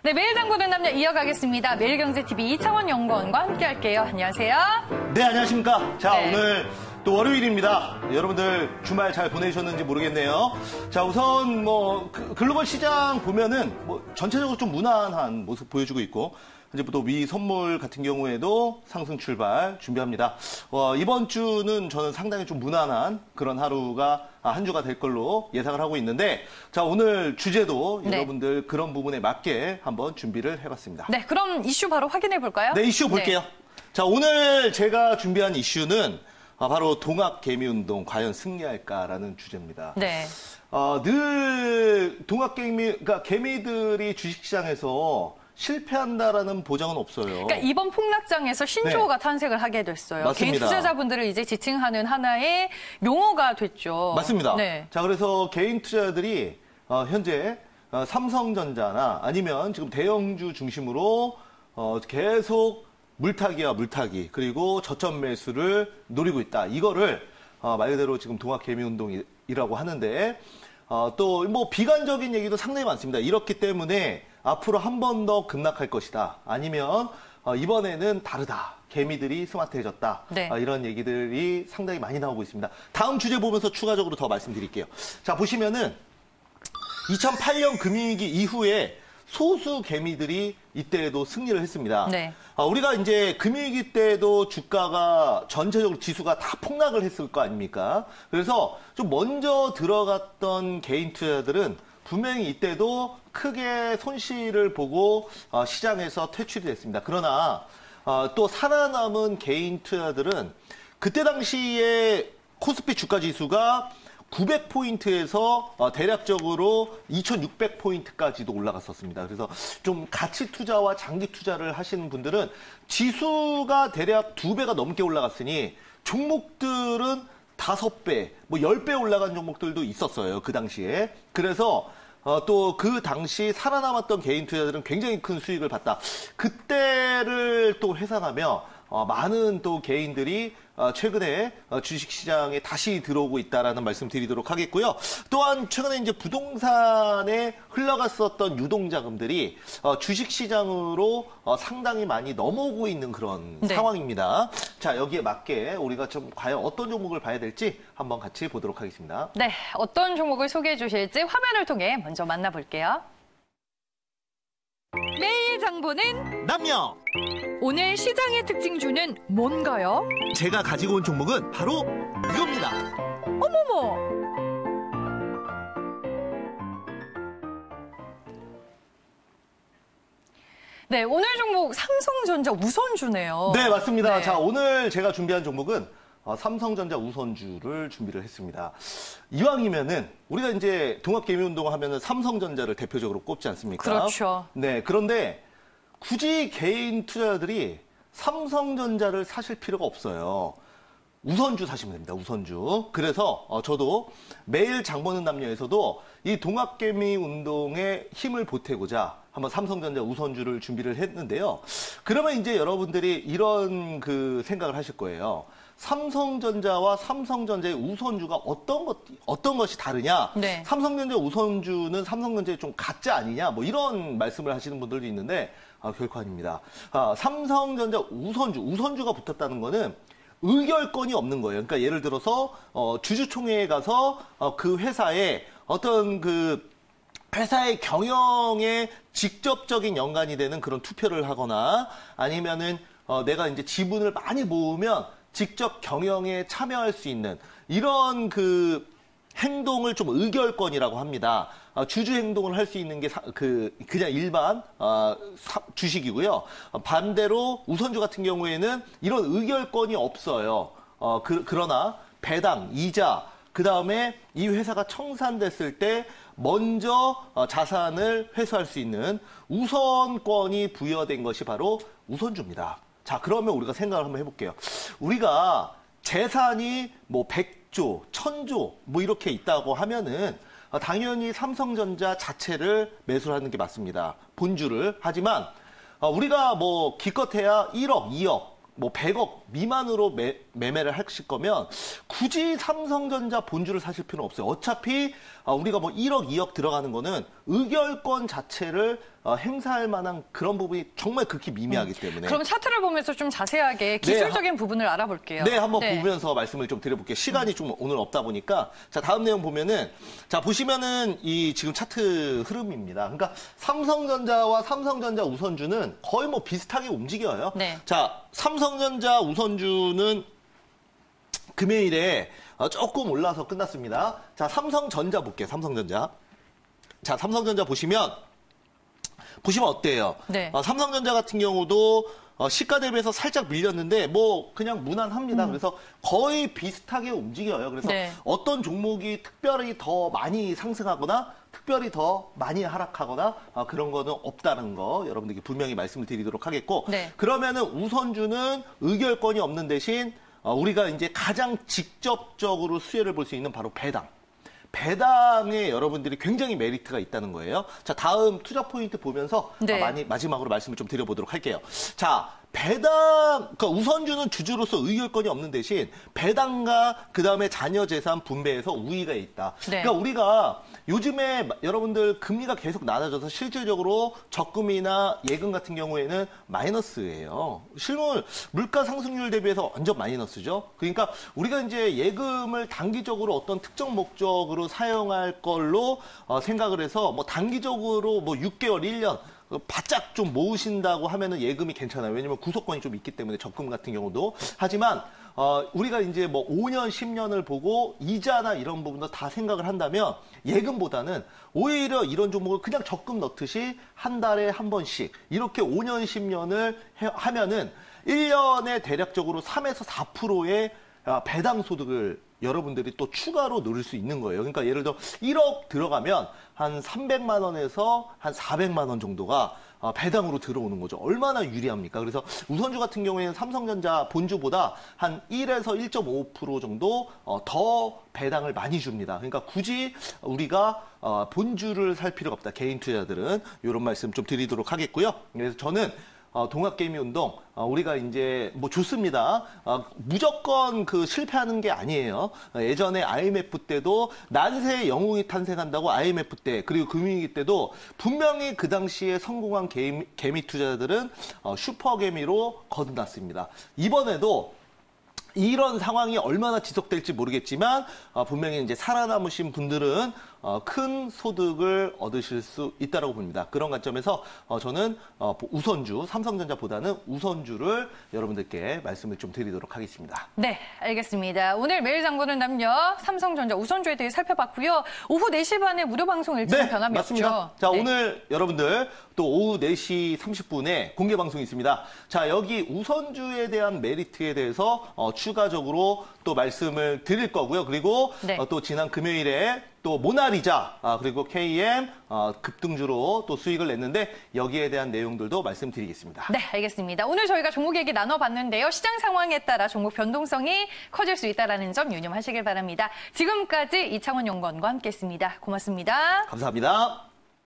네, 매일 당구는 남녀 이어가겠습니다. 매일경제TV 이창원 연구원과 함께할게요. 안녕하세요. 네, 안녕하십니까. 자, 네. 오늘 또 월요일입니다. 여러분들 주말 잘 보내셨는지 모르겠네요. 자, 우선 글로벌 시장 보면은 전체적으로 좀 무난한 모습 보여주고 있고, 이제부터 미 선물 같은 경우에도 상승 출발 준비합니다. 이번 주는 저는 상당히 좀 무난한 그런 하루가 한 주가 될 걸로 예상을 하고 있는데, 자, 오늘 주제도 네. 여러분들 그런 부분에 맞게 한번 준비를 해봤습니다. 네, 그럼 이슈 바로 확인해 볼까요? 네, 이슈 볼게요. 네. 자, 오늘 제가 준비한 이슈는 바로 동학개미운동 과연 승리할까라는 주제입니다. 네. 늘 그러니까 개미들이 주식시장에서 실패한다라는 보장은 없어요. 그러니까 이번 폭락장에서 신조어가 탄생을 하게 됐어요. 맞습니다. 개인 투자자분들을 이제 지칭하는 하나의 용어가 됐죠. 맞습니다. 네. 자, 그래서 개인 투자자들이 현재 삼성전자나 아니면 지금 대형주 중심으로 계속 물타기와 물타기, 그리고 저점 매수를 노리고 있다. 이거를 말 그대로 지금 동학개미운동이라고 하는데, 또 비관적인 얘기도 상당히 많습니다. 이렇기 때문에 앞으로 한 번 더 급락할 것이다. 아니면 이번에는 다르다. 개미들이 스마트해졌다. 네. 이런 얘기들이 상당히 많이 나오고 있습니다. 다음 주제 보면서 추가적으로 더 말씀드릴게요. 자, 보시면은 2008년 금융위기 이후에 소수 개미들이 이때에도 승리를 했습니다. 네. 우리가 이제 금융위기 때도 주가가 전체적으로 지수가 다 폭락을 했을 거 아닙니까? 그래서 좀 먼저 들어갔던 개인 투자자들은 분명히 이때도 크게 손실을 보고 시장에서 퇴출이 됐습니다. 그러나 또 살아남은 개인 투자자들은 그때 당시에 코스피 주가 지수가 900포인트에서 대략적으로 2600포인트까지도 올라갔었습니다. 그래서 좀 가치 투자와 장기 투자를 하시는 분들은 지수가 대략 2배가 넘게 올라갔으니 종목들은 5배, 10배 올라간 종목들도 있었어요. 그 당시에. 그래서 또 그 당시 살아남았던 개인 투자자들은 굉장히 큰 수익을 봤다. 그때를 또 회상하며 많은 또 개인들이 최근에 주식시장에 다시 들어오고 있다라는 말씀 드리도록 하겠고요. 또한 최근에 이제 부동산에 흘러갔었던 유동자금들이 주식시장으로 상당히 많이 넘어오고 있는 그런 네. 상황입니다. 자, 여기에 맞게 우리가 좀 과연 어떤 종목을 봐야 될지 한번 같이 보도록 하겠습니다. 네, 어떤 종목을 소개해 주실지 화면을 통해 먼저 만나볼게요. 매일 장보는 남녀! 오늘 시장의 특징주는 뭔가요? 제가 가지고 온 종목은 바로 이겁니다. 어머머! 네, 오늘 종목 삼성전자 우선주네요. 네, 맞습니다. 네. 자, 오늘 제가 준비한 종목은 삼성전자 우선주를 준비를 했습니다. 이왕이면은 우리가 이제 동학개미운동 하면은 삼성전자를 대표적으로 꼽지 않습니까? 그렇죠. 네, 그런데 굳이 개인 투자자들이 삼성전자를 사실 필요가 없어요. 우선주 사시면 됩니다. 우선주. 그래서 저도 매일 장 보는 남녀에서도 이 동학개미운동에 힘을 보태고자 한번 삼성전자 우선주를 준비를 했는데요. 그러면 이제 여러분들이 이런 그 생각을 하실 거예요. 삼성전자와 삼성전자의 우선주가 어떤 것이 다르냐? 네. 삼성전자 우선주는 삼성전자의 좀 가짜 아니냐? 이런 말씀을 하시는 분들도 있는데 결코 아닙니다. 삼성전자 우선주가 붙었다는 거는 의결권이 없는 거예요. 그러니까 예를 들어서 주주총회에 가서 그 회사의 어떤 그 회사의 경영에 직접적인 연관이 되는 그런 투표를 하거나 아니면은 내가 이제 지분을 많이 모으면 직접 경영에 참여할 수 있는 이런 그 행동을 좀 의결권이라고 합니다. 주주 행동을 할 수 있는 게 그냥 일반 주식이고요. 반대로 우선주 같은 경우에는 이런 의결권이 없어요. 그러나 배당, 이자, 그 다음에 이 회사가 청산됐을 때 먼저 자산을 회수할 수 있는 우선권이 부여된 것이 바로 우선주입니다. 자, 그러면 우리가 생각을 한번 해볼게요. 우리가 재산이 100조, 1000조 이렇게 있다고 하면은 당연히 삼성전자 자체를 매수하는 게 맞습니다. 본주를. 하지만 우리가 기껏해야 1억, 2억, 100억 미만으로 매매를 하실 거면 굳이 삼성전자 본주를 사실 필요는 없어요. 어차피 우리가 1억, 2억 들어가는 거는 의결권 자체를 행사할 만한 그런 부분이 정말 극히 미미하기 때문에. 그럼 차트를 보면서 좀 자세하게 기술적인 부분을 알아볼게요. 네, 한번 보면서 말씀을 좀 드려볼게요. 시간이 좀 오늘 없다 보니까. 자, 다음 내용 보면은, 자, 보시면은 이 지금 차트 흐름입니다. 그러니까 삼성전자와 삼성전자 우선주는 거의 뭐 비슷하게 움직여요. 네. 자, 삼성전자 우선주는 금요일에 조금 올라서 끝났습니다. 자, 삼성전자 볼게요. 삼성전자. 자, 삼성전자 보시면 어때요? 네. 삼성전자 같은 경우도 시가 대비해서 살짝 밀렸는데 뭐 그냥 무난합니다. 그래서 거의 비슷하게 움직여요. 그래서 네. 어떤 종목이 특별히 더 많이 상승하거나 특별히 더 많이 하락하거나 그런 거는 없다는 거 여러분들께 분명히 말씀을 드리도록 하겠고 네. 그러면은 우선주는 의결권이 없는 대신 우리가 이제 가장 직접적으로 수혜를 볼 수 있는 바로 배당. 배당에 여러분들이 굉장히 메리트가 있다는 거예요. 자, 다음 투자 포인트 보면서 네. 마지막으로 말씀을 좀 드려보도록 할게요. 자, 배당, 그러니까 우선주는 주주로서 의결권이 없는 대신 배당과 그다음에 자녀 재산 분배에서 우위가 있다. 네. 그러니까 우리가 요즘에 여러분들 금리가 계속 낮아져서 실질적으로 적금이나 예금 같은 경우에는 마이너스예요. 실물 물가 상승률 대비해서 완전 마이너스죠. 그러니까 우리가 이제 예금을 단기적으로 어떤 특정 목적으로 사용할 걸로 생각을 해서 뭐 단기적으로 뭐 6개월, 1년 바짝 좀 모으신다고 하면은 예금이 괜찮아요. 왜냐면 구속권이 좀 있기 때문에 적금 같은 경우도. 하지만 우리가 이제 뭐 5년, 10년을 보고 이자나 이런 부분도 다 생각을 한다면 예금보다는 오히려 이런 종목을 그냥 적금 넣듯이 한 달에 한 번씩 이렇게 5년, 10년을 하면은 1년에 대략적으로 3에서 4%의 배당 소득을 여러분들이 또 추가로 누릴 수 있는 거예요. 그러니까 예를 들어 1억 들어가면 한 300만 원에서 한 400만 원 정도가 배당으로 들어오는 거죠. 얼마나 유리합니까? 그래서 우선주 같은 경우에는 삼성전자 본주보다 한 1에서 1.5% 정도 더 배당을 많이 줍니다. 그러니까 굳이 우리가 본주를 살 필요가 없다. 개인 투자들은 이런 말씀 좀 드리도록 하겠고요. 그래서 저는 동학개미운동 우리가 이제 뭐 좋습니다. 무조건 그 실패하는 게 아니에요. 예전에 IMF 때도 난세의 영웅이 탄생한다고 IMF 때 그리고 금융위기 때도 분명히 그 당시에 성공한 개미 투자자들은 슈퍼개미로 거듭났습니다. 이번에도 이런 상황이 얼마나 지속될지 모르겠지만 분명히 이제 살아남으신 분들은 큰 소득을 얻으실 수 있다고 봅니다. 그런 관점에서 저는 우선주, 삼성전자보다는 우선주를 여러분들께 말씀을 좀 드리도록 하겠습니다. 네, 알겠습니다. 오늘 매일 장보는 남녀 삼성전자 우선주에 대해 살펴봤고요. 오후 4시 반에 무료 방송 일정 변함이 맞습니다. 없죠. 자, 네. 오늘 여러분들 또 오후 4시 30분에 공개 방송이 있습니다. 자, 여기 우선주에 대한 메리트에 대해서 추가적으로 또 말씀을 드릴 거고요. 그리고 네. 또 지난 금요일에 또 모나리자 그리고 KM 급등주로 또 수익을 냈는데 여기에 대한 내용들도 말씀드리겠습니다. 네, 알겠습니다. 오늘 저희가 종목 얘기 나눠봤는데요. 시장 상황에 따라 종목 변동성이 커질 수 있다는 점 유념하시길 바랍니다. 지금까지 이창원 연구원과 함께했습니다. 고맙습니다. 감사합니다.